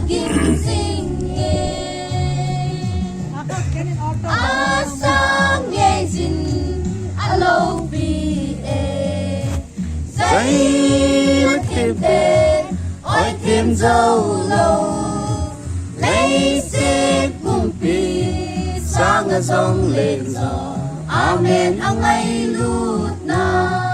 aging singe asang ye jin alo bi e dây mất thêm tê ôi thêm dâu lâu lấy xếp cùng pi sang ở dòng lên gió amen ang ay lut na